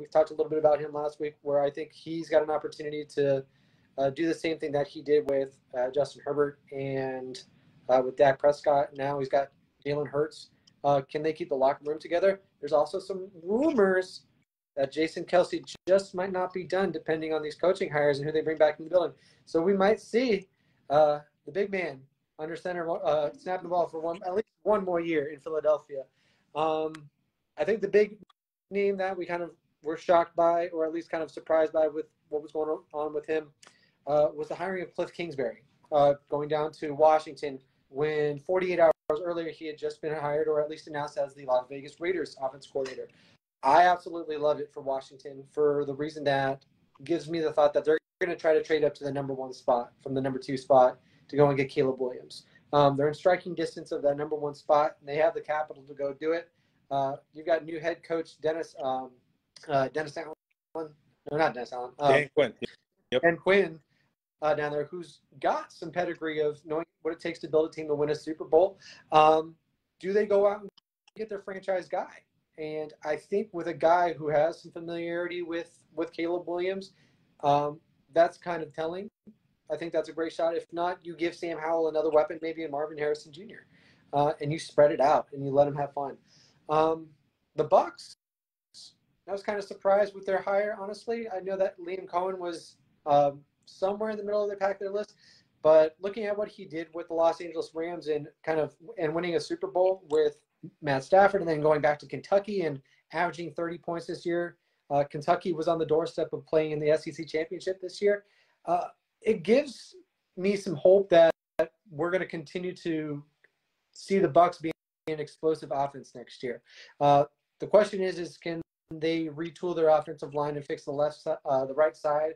we talked a little bit about him last week, where I think he's got an opportunity to do the same thing that he did with Justin Herbert and with Dak Prescott. Now he's got Jalen Hurts. Can they keep the locker room together? There's also some rumors that Jason Kelsey just might not be done, depending on these coaching hires and who they bring back in the building. So we might see the big man under center snapping the ball for at least one more year in Philadelphia. I think the big name that we kind of were shocked by, or at least kind of surprised by with what was going on with him, was the hiring of Cliff Kingsbury, going down to Washington when 48 hours earlier he had just been hired, or at least announced, as the Las Vegas Raiders offense coordinator. I absolutely love it for Washington for the reason that gives me the thought that they're going to try to trade up to the number 1 spot from the number 2 spot to go and get Caleb Williams. They're in striking distance of that number 1 spot, and they have the capital to go do it. You've got new head coach Dennis Allen. No, not Dennis Allen. Dan Quinn. Yep. And Quinn down there, who's got some pedigree of knowing what it takes to build a team to win a Super Bowl. Do they go out and get their franchise guy? And I think with a guy who has some familiarity with Caleb Williams, that's kind of telling. I think that's a great shot. If not, you give Sam Howell another weapon, maybe a Marvin Harrison Jr., and you spread it out and you let him have fun. The Bucs, I was kind of surprised with their hire, honestly. I know that Liam Cohen was somewhere in the middle of the pack of their list, but looking at what he did with the Los Angeles Rams and winning a Super Bowl with Matt Stafford, and then going back to Kentucky and averaging 30 points this year. Kentucky was on the doorstep of playing in the SEC championship this year. It gives me some hope that we're going to continue to see the Bucs being an explosive offense next year. The question is can they retool their offensive line and fix the right side